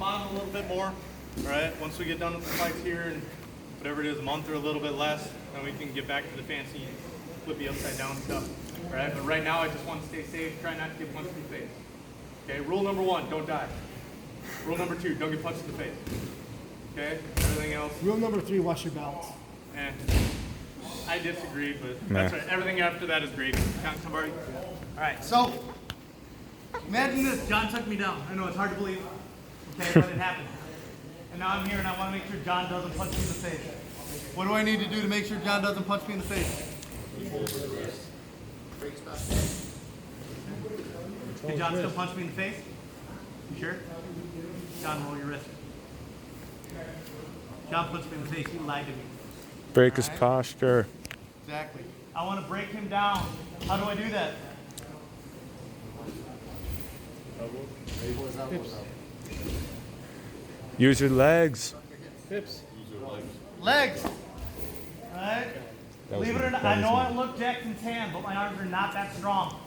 bottom a little bit more. All right, once we get done with the fights here and whatever it is, a month or a little bit less, then we can get back to the fancy flippy upside down stuff. All right, but right now I just want to stay safe, try not to get punched in the face. Okay, rule number 1, don't die. Rule number 2, don't get punched in the face. Okay, everything else. Rule number 3, watch your balance. I disagree, but that's right. Everything after that is great. All right, so imagine this. John took me down. I know it's hard to believe, okay, but it happened. And now I'm here and I want to make sure John doesn't punch me in the face. What do I need to do to make sure John doesn't punch me in the face? Can John still punch me in the face? You sure? John, roll your wrist. John punched me in the face. He lied to me. Break his posture. Exactly. I want to break him down. How do I do that? Use your legs. Hips. Legs. Alright? Believe it or not, I know I look jacked and tan, but my arms are not that strong.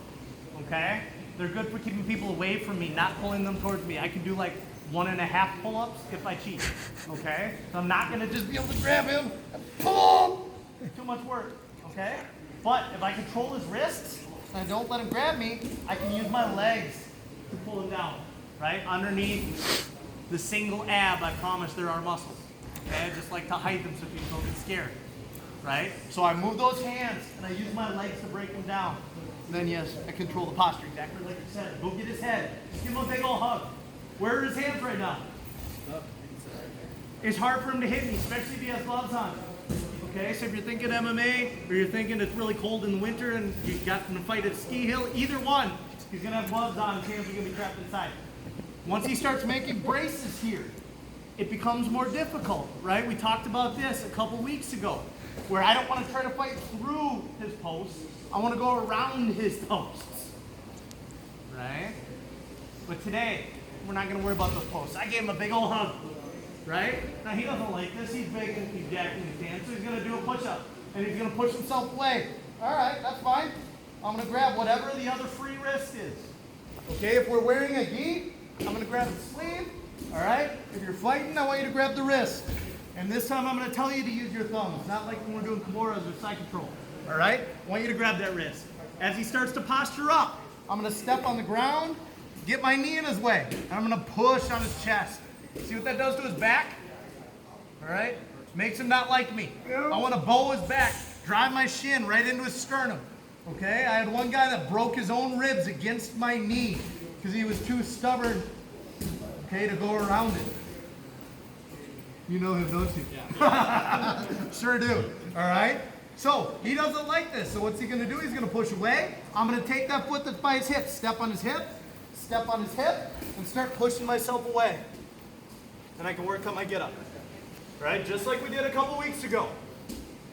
Okay? They're good for keeping people away from me, not pulling them towards me. I can do like 1.5 pull-ups if I cheat. Okay? So I'm not gonna just be able to grab him and pull him. Too much work. Okay? But if I control his wrists and I don't let him grab me, I can use my legs to pull him down. Right? Underneath the single ab, I promise there are muscles. Okay? I just like to hide them so people don't get scared. Right? So I move those hands and I use my legs to break them down. And then yes, I control the posture, exactly like you said. Go get his head. Just give him a big old hug. Where are his hands right now? It's hard for him to hit me, especially if he has gloves on. Okay, so if you're thinking MMA or you're thinking it's really cold in the winter and you got to fight at a ski hill, either one, he's gonna have gloves on, his hands are gonna be trapped inside. Once he starts making braces here, it becomes more difficult, right? We talked about this a couple weeks ago, where I don't want to try to fight through his posts. I want to go around his posts, right? But today, we're not going to worry about those posts. I gave him a big old hug, right? Now, he doesn't like this. He's big and he's jacked in his hands, so he's going to do a push-up. And he's going to push himself away. All right, that's fine. I'm going to grab whatever the other free wrist is. Okay, if we're wearing a gi, I'm going to grab the sleeve. All right? If you're fighting, I want you to grab the wrist. And this time I'm going to tell you to use your thumbs, not like when we're doing Kimuras or side control. All right? I want you to grab that wrist. As he starts to posture up, I'm going to step on the ground, get my knee in his way, and I'm going to push on his chest. See what that does to his back? All right? Makes him not like me. I want to bow his back, drive my shin right into his sternum. Okay? I had one guy that broke his own ribs against my knee because he was too stubborn, okay, to go around it. You know him, don't you? Yeah. Sure do. All right? So, he doesn't like this. So what's he going to do? He's going to push away. I'm going to take that foot that's by his hip, step on his hip, and start pushing myself away. And I can work on my get up. All right? Just like we did a couple weeks ago.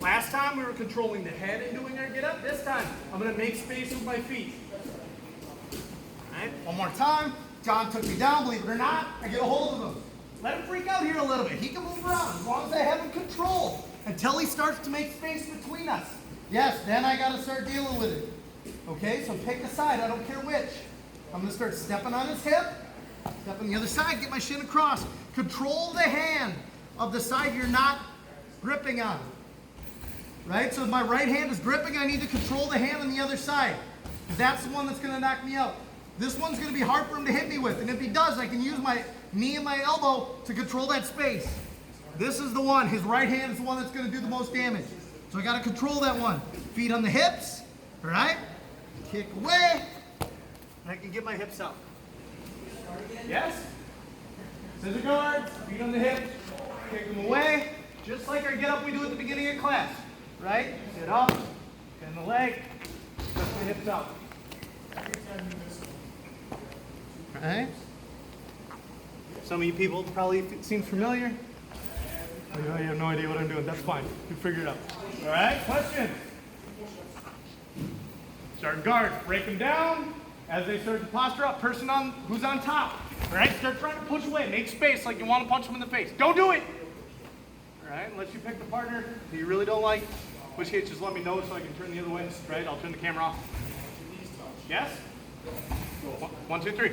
Last time we were controlling the head and doing our get up. This time, I'm going to make space with my feet. All right? One more time. John took me down, believe it or not. I get a hold of him. Let him freak out here a little bit. He can move around as long as I have him controlled until he starts to make space between us. Yes, then I got to start dealing with it. Okay, so pick a side. I don't care which. I'm going to start stepping on his hip, step on the other side, get my shin across. Control the hand of the side you're not gripping on. Right? So if my right hand is gripping, I need to control the hand on the other side. That's the one that's going to knock me out. This one's going to be hard for him to hit me with. And if he does, I can use my knee and my elbow to control that space. This is the one. His right hand is the one that's going to do the most damage. So I got to control that one. Feet on the hips. All right? Kick away. And I can get my hips out. Yes? Scissor guards. Feet on the hips. Kick them away. Just like our get up we do at the beginning of class. Right? Sit up. Bend the leg. Lift the hips out. All right? Some of you people probably seems familiar. Oh, you have no idea what I'm doing. That's fine. You figure it out. All right? Question. Start guard. Break them down. As they start to posture up, person on who's on top. All right? Start trying to push away. Make space like you want to punch them in the face. Don't do it. All right? Unless you pick the partner that you really don't like. In which case, just let me know so I can turn the other way. Right? I'll turn the camera off. Yes? 1, 2, 3.